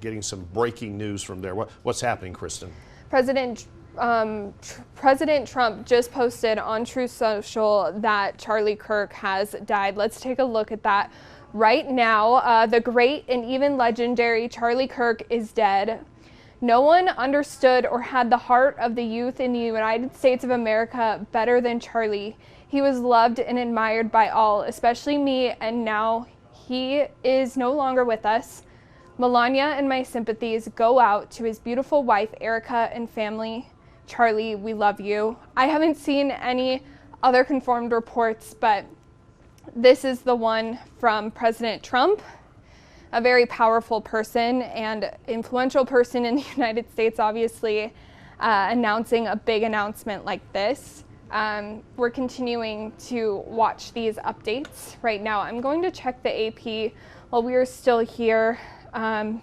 getting some breaking news from there. What's happening, Kristen? President Trump just posted on Truth Social that Charlie Kirk has died. Let's take a look at that right now. The great and even legendary Charlie Kirk is dead. No one understood or had the heart of the youth in the United States of America better than Charlie. He was loved and admired by all, especially me, and now he is no longer with us. Melania and my sympathies go out to his beautiful wife, Erica, and family. Charlie, we love you. I haven't seen any other confirmed reports, but this is the one from President Trump, a very powerful person and influential person in the United States, obviously, announcing a big announcement like this. We're continuing to watch these updates right now. I'm going to check the AP while we are still here. Okay,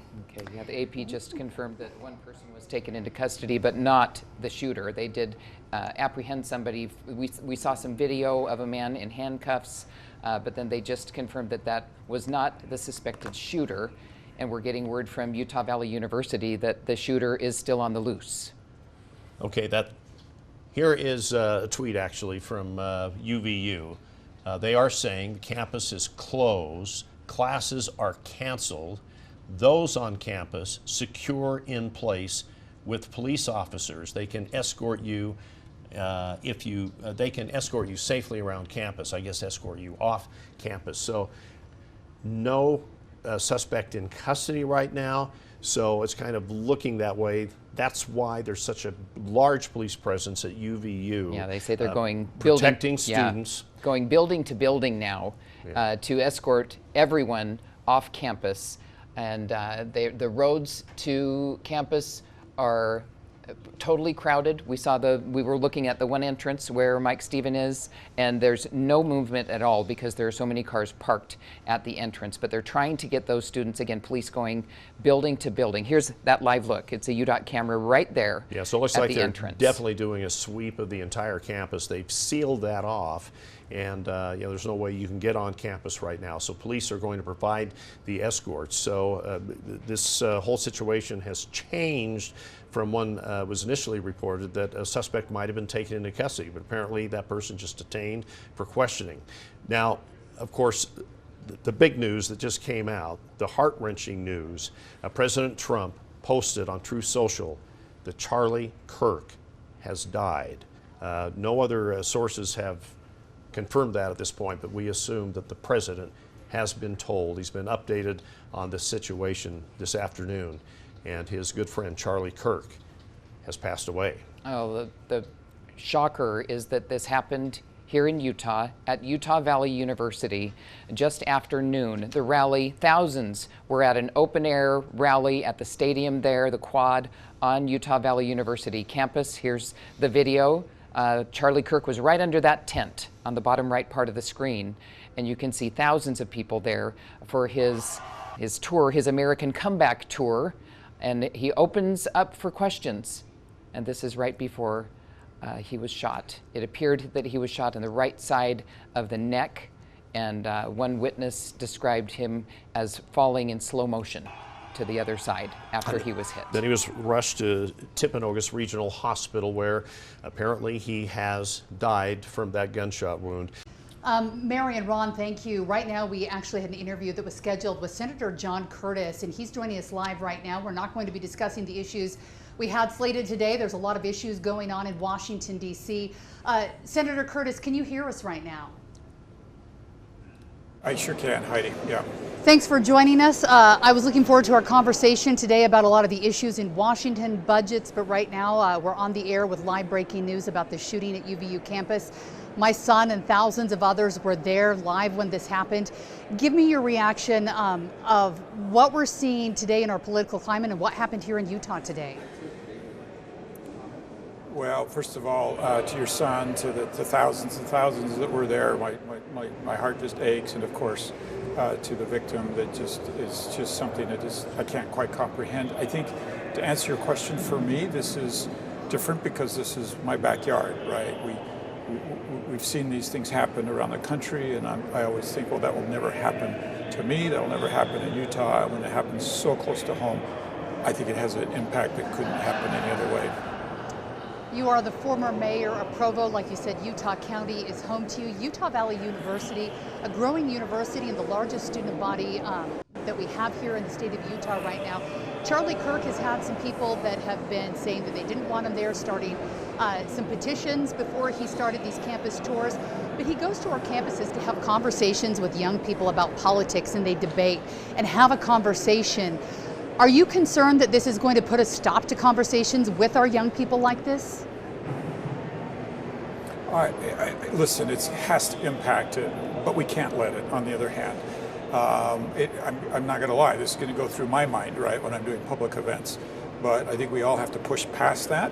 yeah, the AP just confirmed that one person was taken into custody, but not the shooter. They did apprehend somebody. We saw some video of a man in handcuffs, but then they just confirmed that that was not the suspected shooter. And we're getting word from Utah Valley University that the shooter is still on the loose. Okay, here is a tweet actually from UVU. They are saying the campus is closed, classes are canceled. Those on campus secure in place with police officers. They can escort you they can escort you safely around campus. I guess escort you off campus. So no suspect in custody right now. So it's kind of looking that way. That's why there's such a large police presence at UVU. Yeah, they say they're going protecting students. Yeah, going building to building now to escort everyone off campus. And the roads to campus are totally crowded. We were looking at the one entrance where Mike Stephen is, and there's no movement at all because there are so many cars parked at the entrance. But they're trying to get those students, again, police going building to building. Here's that live look. It's a UDOT camera right there. Yeah, so it looks at like the they're entrance. Definitely doing a sweep of the entire campus. They've sealed that off, and there's no way you can get on campus right now. So police are going to provide the escorts. So this whole situation has changed from when was initially reported that a suspect might have been taken into custody, but apparently that person just detained for questioning. Now, of course, the big news that just came out, the heart-wrenching news, President Trump posted on Truth Social that Charlie Kirk has died. No other sources have confirmed that at this point, but we assume that the president has been told. He's been updated on the situation this afternoon, and his good friend Charlie Kirk has passed away. Oh, the shocker is that this happened here in Utah at Utah Valley University just after noon. The rally, thousands were at an open air rally at the stadium there, the quad on Utah Valley University campus. Here's the video. Charlie Kirk was right under that tent on the bottom right part of the screen, and you can see thousands of people there for his tour, his American Comeback tour. And he opens up for questions, and this is right before he was shot. It appeared that he was shot in the right side of the neck, and one witness described him as falling in slow motion to the other side after he was hit. Then he was rushed to Timpanogos Regional Hospital, where apparently he has died from that gunshot wound. Mary and Ron, thank you. Right now, we actually had an interview that was scheduled with Senator John Curtis, and he's joining us live right now. We're not going to be discussing the issues we had slated today. There's a lot of issues going on in Washington, D.C. Senator Curtis, can you hear us right now? I sure can, Heidi, yeah. Thanks for joining us. I was looking forward to our conversation today about a lot of the issues in Washington, budgets, but right now we're on the air with live breaking news about the shooting at UVU campus. My son and thousands of others were there live when this happened. Give me your reaction of what we're seeing today in our political climate and what happened here in Utah today. Well, first of all, to your son, to the thousands and thousands that were there, my heart just aches, and of course, to the victim, that is just something that I can't quite comprehend. I think, to answer your question, for me, this is different because this is my backyard, right? We've seen these things happen around the country, and I always think, well, that will never happen to me. That'll never happen in Utah. When it happens so close to home, I think it has an impact that couldn't happen any other way. You are the former mayor of Provo. Like you said, Utah County is home to you. Utah Valley University, a growing university and the largest student body that we have here in the state of Utah right now. Charlie Kirk has had some people that have been saying that they didn't want him there, starting some petitions before he started these campus tours. But he goes to our campuses to have conversations with young people about politics, and they debate and have a conversation. Are you concerned that this is going to put a stop to conversations with our young people like this? Listen, it has to impact it, but we can't let it, on the other hand. I'm not going to lie, this is going to go through my mind, right, when I'm doing public events. But I think we all have to push past that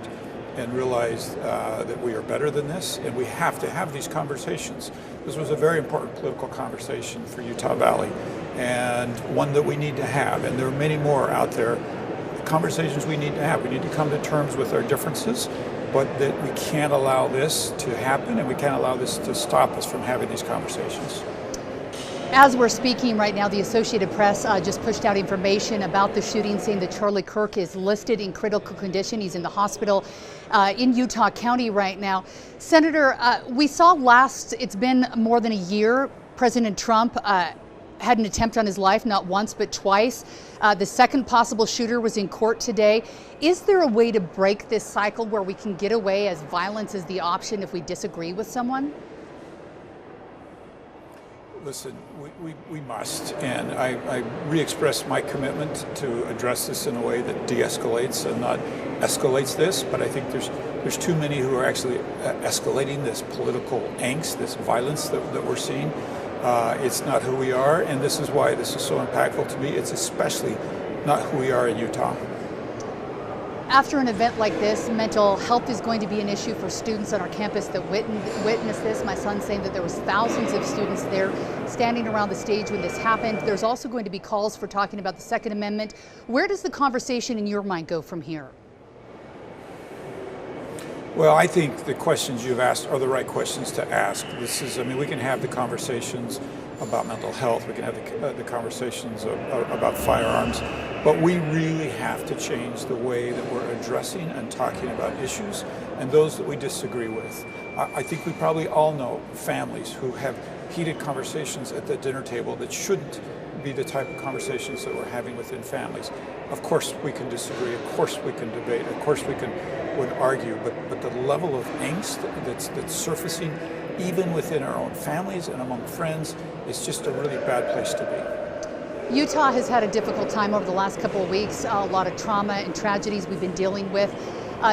and realize that we are better than this, and we have to have these conversations. This was a very important political conversation for Utah Valley, and one that we need to have, and there are many more out there. Conversations we need to have. We need to come to terms with our differences, but that we can't allow this to happen, and we can't allow this to stop us from having these conversations. As we're speaking right now, the Associated Press just pushed out information about the shooting, saying that Charlie Kirk is listed in critical condition. He's in the hospital in Utah County right now. Senator, we saw it's been more than a year, President Trump had an attempt on his life, not once but twice. The second possible shooter was in court today. Is there a way to break this cycle where we can get away as violence is the option if we disagree with someone? Listen, we must, and I re-express my commitment to address this in a way that de-escalates and not escalates this, but I think there's too many who are actually escalating this political angst, this violence that we're seeing. It's not who we are, and this is why this is so impactful to me. It's especially not who we are in Utah. After an event like this, mental health is going to be an issue for students on our campus that witnessed this. My son's saying that there was thousands of students there standing around the stage when this happened. There's also going to be calls for talking about the Second Amendment. Where does the conversation in your mind go from here? Well, I think the questions you've asked are the right questions to ask. We can have the conversations about mental health, we can have the conversations about firearms, but we really have to change the way that we're addressing and talking about issues and those that we disagree with. I think we probably all know families who have heated conversations at the dinner table that shouldn't be the type of conversations that we're having within families. Of course we can disagree, of course we can debate, of course we would argue, but the level of angst that's surfacing even within our own families and among friends is just a really bad place to be. Utah has had a difficult time over the last couple of weeks, a lot of trauma and tragedies we've been dealing with.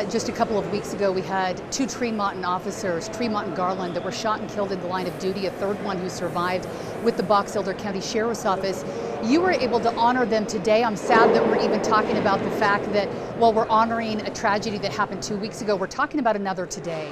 Just a couple of weeks ago, we had 2 Tremont officers, Tremont and Garland, that were shot and killed in the line of duty, a third one who survived with the Box Elder County Sheriff's Office. You were able to honor them today. I'm sad that we're even talking about the fact that while we're honoring a tragedy that happened 2 weeks ago, we're talking about another today.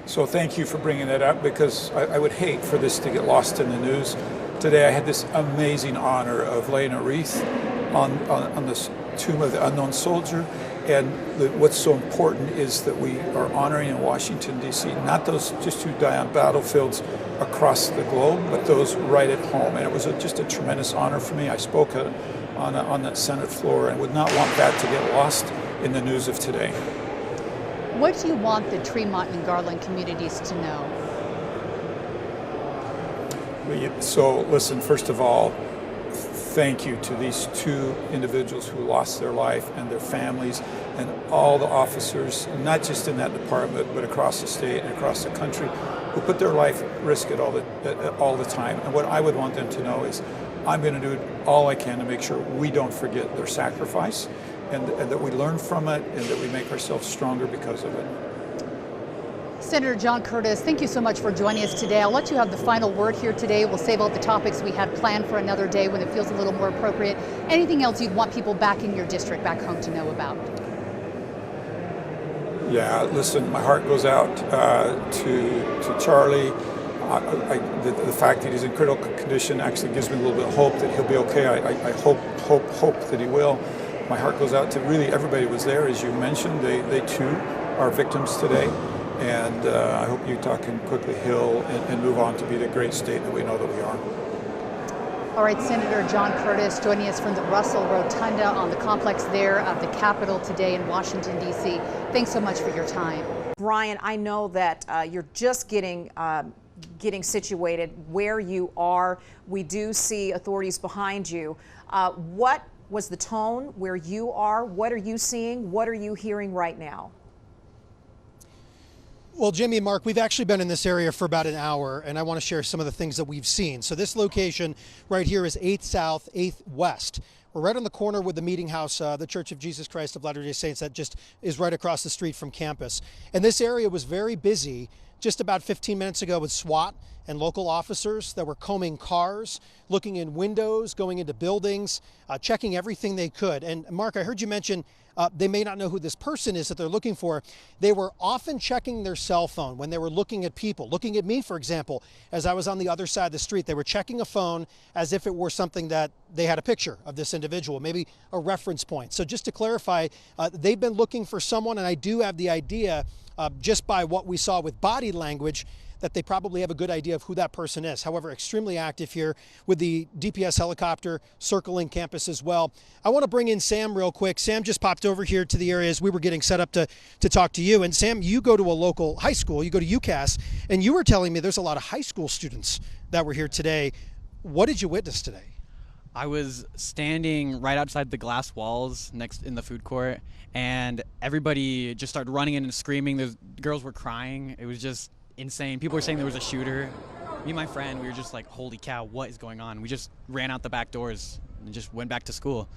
So thank you for bringing that up, because I would hate for this to get lost in the news. Today I had this amazing honor of laying a wreath on this tomb of the unknown soldier, and what's so important is that we are honoring in Washington, D.C. not those just who die on battlefields across the globe, but those right at home, and it was just a tremendous honor for me. I spoke on that Senate floor and would not want that to get lost in the news of today. What do you want the Tremont and Garland communities to know? So listen, first of all, thank you to these 2 individuals who lost their life and their families, and all the officers, not just in that department, but across the state and across the country, who put their life at risk at all the time. And what I would want them to know is I'm going to do all I can to make sure we don't forget their sacrifice, and that we learn from it, and that we make ourselves stronger because of it. Senator John Curtis, thank you so much for joining us today. I'll let you have the final word here today. We'll save all the topics we had planned for another day when it feels a little more appropriate. Anything else you'd want people back in your district, back home, to know about? Yeah, listen, my heart goes out to Charlie. The fact that he's in critical condition actually gives me a little bit of hope that he'll be okay. I hope that he will. My heart goes out to really everybody who was there, as you mentioned. They too are victims today. And I hope Utah can quickly heal and move on to be the great state that we know that we are. All right, Senator John Curtis joining us from the Russell Rotunda on the complex there of the Capitol today in Washington, D.C. Thanks so much for your time. Brian, I know that you're just getting situated where you are. We do see authorities behind you. What was the tone where you are? What are you seeing? What are you hearing right now? Well, Jimmy and Mark, we've actually been in this area for about an hour, and I want to share some of the things that we've seen. So this location right here is 8th South, 8th West. We're right on the corner with the Meeting House, the Church of Jesus Christ of Latter-day Saints, that just is right across the street from campus. And this area was very busy just about 15 minutes ago with SWAT and local officers that were combing cars, looking in windows, going into buildings, checking everything they could. And Mark, I heard you mention they may not know who this person is that they're looking for. They were often checking their cell phone when they were looking at people. Looking at me, for example, as I was on the other side of the street, they were checking a phone as if it were something that they had a picture of this individual, maybe a reference point. So just to clarify, they've been looking for someone, and I do have the idea, just by what we saw with body language, that they probably have a good idea of who that person is. However, extremely active here with the DPS helicopter circling campus as well. I want to bring in Sam real quick. Sam just popped over here to the area as we were getting set up to talk to you. And Sam, you go to a local high school, you go to UCAS, and you were telling me there's a lot of high school students that were here today. What did you witness today? I was standing right outside the glass walls next in the food court, and everybody just started running in and screaming. The girls were crying. It was just insane. People were saying there was a shooter. Me and my friend, we were just like, holy cow, what is going on? We just ran out the back doors and just went back to school.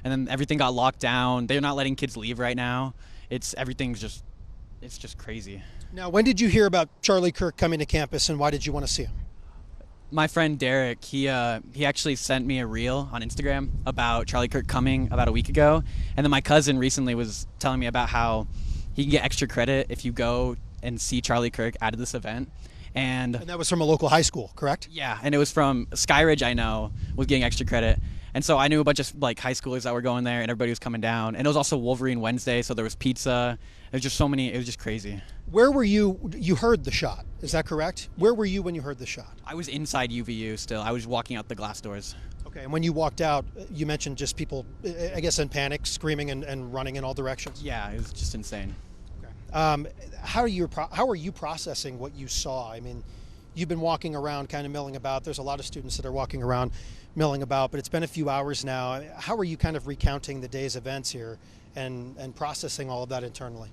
And then everything got locked down. They're not letting kids leave right now. It's just crazy. Now, when did you hear about Charlie Kirk coming to campus, and why did you want to see him? My friend Derek, he actually sent me a reel on Instagram about Charlie Kirk coming about a week ago. And then my cousin recently was telling me about how he can get extra credit if you go and see Charlie Kirk at this event. And that was from a local high school, correct? Yeah, and it was from Skyridge, I know, was getting extra credit. And so I knew a bunch of like high schoolers that were going there, and everybody was coming down. And it was also Wolverine Wednesday, so there was pizza. It was just so many, it was just crazy. Where were you? You heard the shot, is that correct? Where were you when you heard the shot? I was inside UVU still. I was walking out the glass doors. Okay, and when you walked out, you mentioned just people, I guess, in panic, screaming and running in all directions? Yeah, it was just insane. How are you processing what you saw? I mean, you've been walking around kind of milling about. There's a lot of students that are walking around milling about, but it's been a few hours now. How are you kind of recounting the day's events here and processing all of that internally?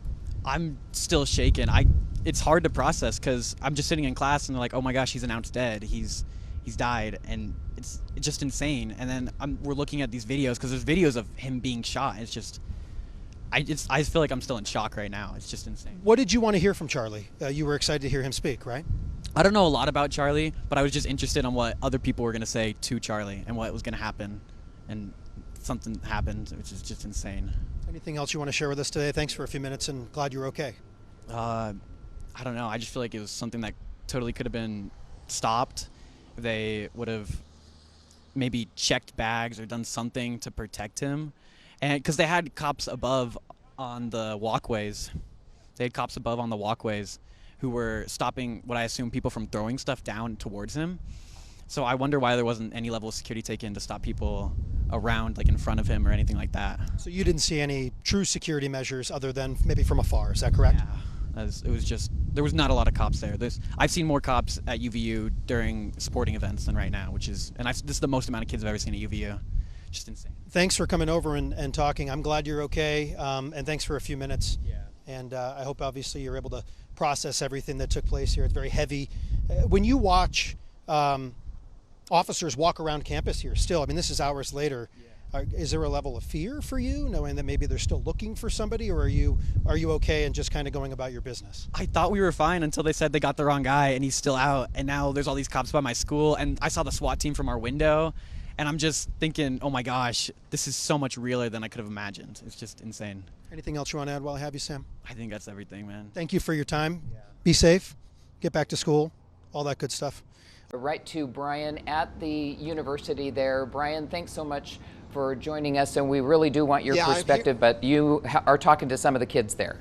I'm still shaken. It's hard to process because I'm just sitting in class and they're like, oh my gosh, he's announced dead. He's died, and it's just insane. And then we're looking at these videos because there's videos of him being shot. It's just I feel like I'm still in shock right now. It's just insane. What did you want to hear from Charlie? You were excited to hear him speak, right? I don't know a lot about Charlie, but I was just interested in what other people were going to say to Charlie and what was going to happen. And something happened, which is just insane. Anything else you want to share with us today? Thanks for a few minutes, and glad you're okay. I don't know. I just feel like it was something that totally could have been stopped if they would have maybe checked bags or done something to protect him. And because they had cops above on the walkways. They had cops above on the walkways who were stopping what I assume people from throwing stuff down towards him. So I wonder why there wasn't any level of security taken to stop people around, like in front of him or anything like that. So you didn't see any true security measures other than maybe from afar, is that correct? Yeah, it was just, there was not a lot of cops there. I've seen more cops at UVU during sporting events than right now, this is the most amount of kids I've ever seen at UVU. Just insane. Thanks for coming over and talking. I'm glad you're okay, and thanks for a few minutes. Yeah. And I hope obviously you're able to process everything that took place here. It's very heavy. When you watch officers walk around campus here still, I mean, this is hours later, is there a level of fear for you, knowing that maybe they're still looking for somebody, or are you okay and just kind of going about your business? I thought we were fine until they said they got the wrong guy and he's still out, and now there's all these cops by my school, and I saw the SWAT team from our window. And I'm just thinking, oh my gosh, this is so much realer than I could have imagined. It's just insane. Anything else you want to add while I have you, Sam? I think that's everything, man. Thank you for your time. Yeah. Be safe. Get back to school. All that good stuff. Right to Brian at the university there. Brian, thanks so much for joining us, and we really do want your perspective, but you are talking to some of the kids there.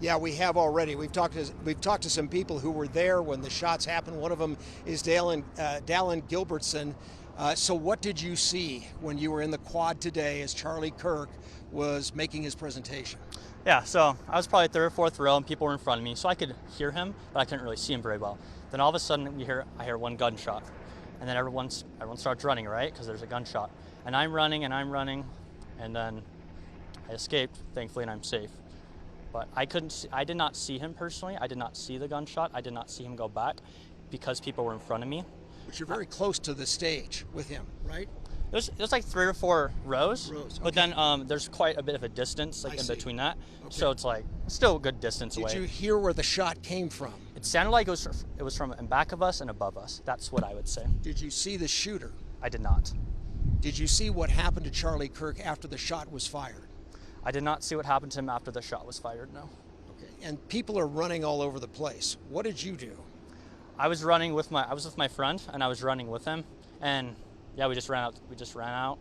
Yeah, we have already. We've talked to some people who were there when the shots happened. One of them is Dallin Gilbertson. So what did you see when you were in the quad today as Charlie Kirk was making his presentation? Yeah, so I was probably third or fourth row and people were in front of me, so I could hear him, but I couldn't really see him very well. Then all of a sudden I hear one gunshot, and then everyone starts running, right? Because there's a gunshot. And I'm running, and then I escaped, thankfully, and I'm safe. But I did not see him personally. I did not see the gunshot. I did not see him go back because people were in front of me. But you're very close to the stage with him, right? There's like 3 or 4 rows, okay. But then there's quite a bit of a distance in between that. Okay. So it's like still a good distance away. Did you hear where the shot came from? It sounded like it was from in back of us and above us. That's what I would say. Did you see the shooter? I did not. Did you see what happened to Charlie Kirk after the shot was fired? I did not see what happened to him after the shot was fired, no. Okay. And people are running all over the place. What did you do? I was with my friend, and I was running with him, and yeah, we just ran out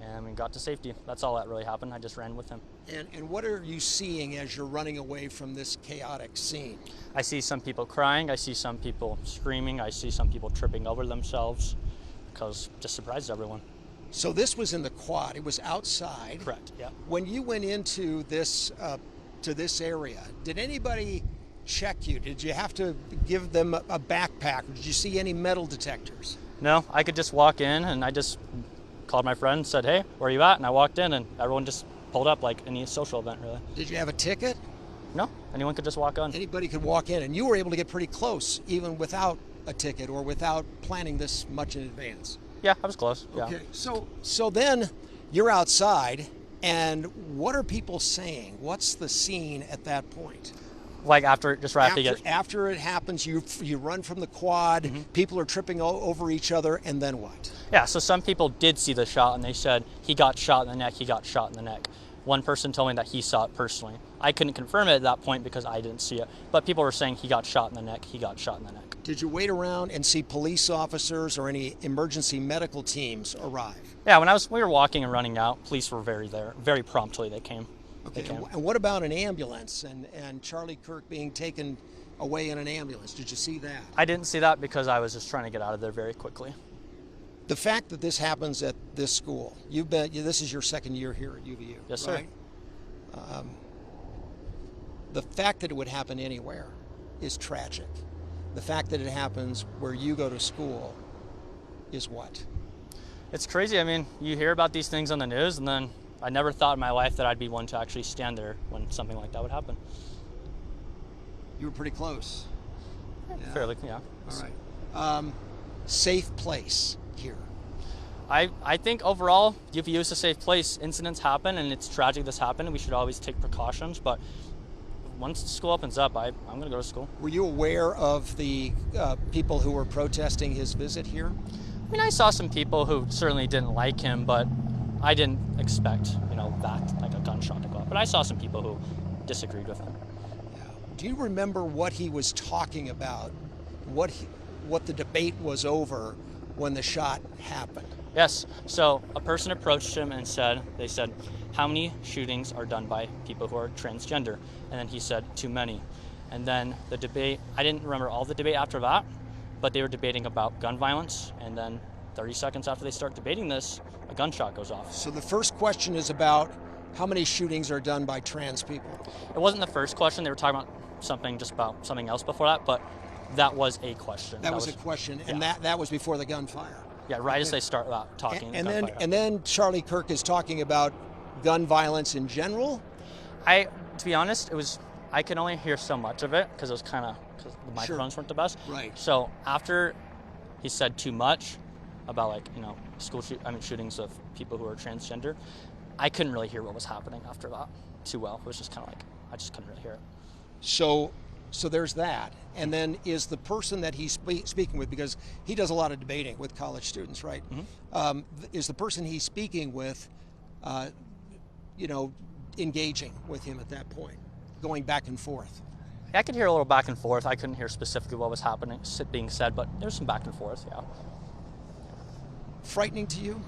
and we got to safety. That's all that really happened. I just ran with him. And what are you seeing as you're running away from this chaotic scene? I see some people crying, I see some people screaming, I see some people tripping over themselves because it just surprised everyone. So this was in the quad. It was outside. Correct, yeah. When you went into this area, did anybody check you? Did you have to give them a backpack? Did you see any metal detectors? No, I could just walk in, and I just called my friend and said, hey, where are you at? And I walked in, and everyone just pulled up like any social event, really. Did you have a ticket? No, anyone could just walk on. Anybody could walk in, and you were able to get pretty close, even without a ticket or without planning this much in advance. Yeah, I was close. Okay, yeah. So then you're outside, and what are people saying? What's the scene at that point? Like after it happens, you run from the quad. Mm-hmm. People are tripping over each other, and then what? Yeah, so some people did see the shot, and they said he got shot in the neck. He got shot in the neck. One person told me that he saw it personally. I couldn't confirm it at that point because I didn't see it, but people were saying he got shot in the neck. He got shot in the neck. Did you wait around and see police officers or any emergency medical teams arrive? Yeah, we were walking and running out, police were very promptly they came. Okay, and what about an ambulance and Charlie Kirk being taken away in an ambulance? Did you see that? I didn't see that because I was just trying to get out of there very quickly. The fact that this happens at this school, this is your second year here at UVU, yes, sir. Right? The fact that it would happen anywhere is tragic. The fact that it happens where you go to school is what? It's crazy. I mean, you hear about these things on the news, and then I never thought in my life that I'd be one to actually stand there when something like that would happen. You were pretty close. Yeah. Fairly, yeah. All right. Safe place here. I think overall, UVU is a safe place. Incidents happen, and it's tragic this happened. We should always take precautions, but once the school opens up, I'm going to go to school. Were you aware of the people who were protesting his visit here? I mean, I saw some people who certainly didn't like him, but I didn't expect, that, like a gunshot to go off. But I saw some people who disagreed with him. Yeah. Do you remember what he was talking about? What the debate was over when the shot happened? Yes. So a person approached him and they said, how many shootings are done by people who are transgender? And then he said, too many. And then the debate, I didn't remember all the debate after that, but they were debating about gun violence. And then 30 seconds after they start debating this, a gunshot goes off. So the first question is about how many shootings are done by trans people? It wasn't the first question. They were talking about something else before that, but that was a question. That was a question, and yeah. that was before the gunfire. Yeah, right as they start talking. And then Charlie Kirk is talking about gun violence in general. To be honest, I could only hear so much of it because the microphones weren't the best. Right. So after he said too much about shootings of people who are transgender, I couldn't really hear what was happening after that too well. It was just kind of I just couldn't really hear it. So there's that. And then is the person that he's speaking with, because he does a lot of debating with college students, right? Mm-hmm. Is the person he's speaking with, engaging with him at that point, going back and forth? Yeah, I could hear a little back and forth. I couldn't hear specifically what was being said, but there was some back and forth, yeah. Frightening to you?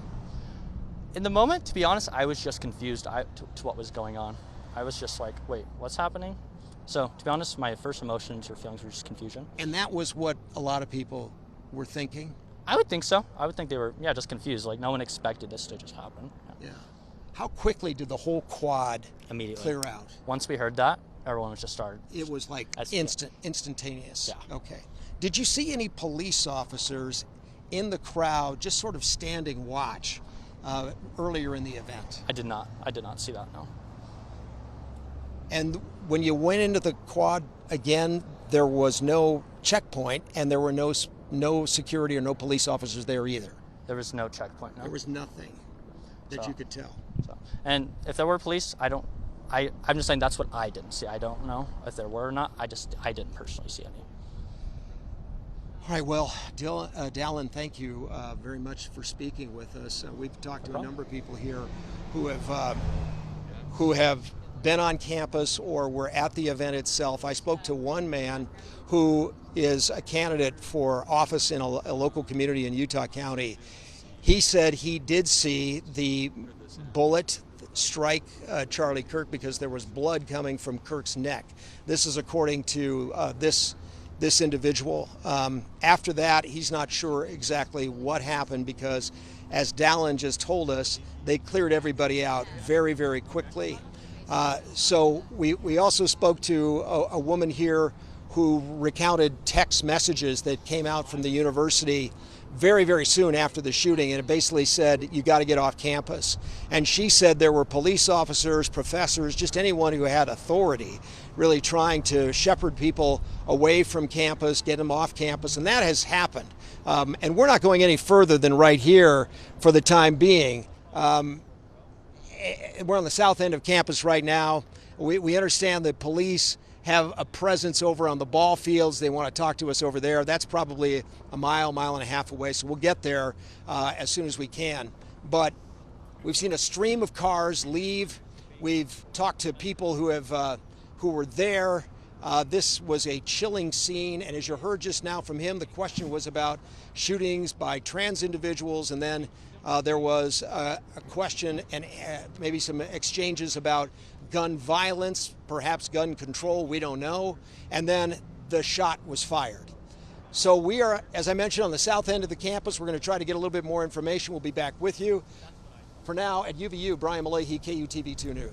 In the moment, to be honest, I was just confused to what was going on. I was just like, wait, what's happening? So to be honest, my first emotions or feelings were just confusion. And that was what a lot of people were thinking? I would think so. I would think they were, just confused. Like no one expected this to just happen. Yeah. How quickly did the whole quad Immediately clear out? Once we heard that, everyone was just started. It was like instantaneous. Yeah. Okay. Did you see any police officers in the crowd just sort of standing watch earlier in the event? I did not see that, no. And when you went into the quad again, there was no checkpoint and there were no security or no police officers there either? There was no checkpoint, no. There was nothing that you could tell? And if there were police, I'm just saying that's what I didn't see. I don't know if there were or not. I didn't personally see any. All right, well, Dallin, thank you very much for speaking with us. We've talked to a number of people here who have been on campus or were at the event itself. I spoke to one man who is a candidate for office in a local community in Utah County. He said he did see the bullet strike Charlie Kirk because there was blood coming from Kirk's neck. This is according to this individual. After that, he's not sure exactly what happened because, as Dallin just told us, they cleared everybody out very, very quickly. So we also spoke to a woman here who recounted text messages that came out from the university very, very soon after the shooting, and it basically said, you got to get off campus. And she said there were police officers, professors, just anyone who had authority really trying to shepherd people away from campus, get them off campus, and that has happened. And we're not going any further than right here for the time being. We're on the south end of campus right now. We understand that police have a presence over on the ball fields. They want to talk to us over there. That's probably a mile and a half away, so we'll get there as soon as we can. But we've seen a stream of cars leave. We've talked to people who were there. This was a chilling scene, and as you heard just now from him, the question was about shootings by trans individuals, and then there was a question and maybe some exchanges about gun violence, perhaps gun control, we don't know, and then the shot was fired. So we are, as I mentioned, on the south end of the campus. We're going to try to get a little bit more information. We'll be back with you. For now, at UVU, Brian Malahi, KUTV2 News.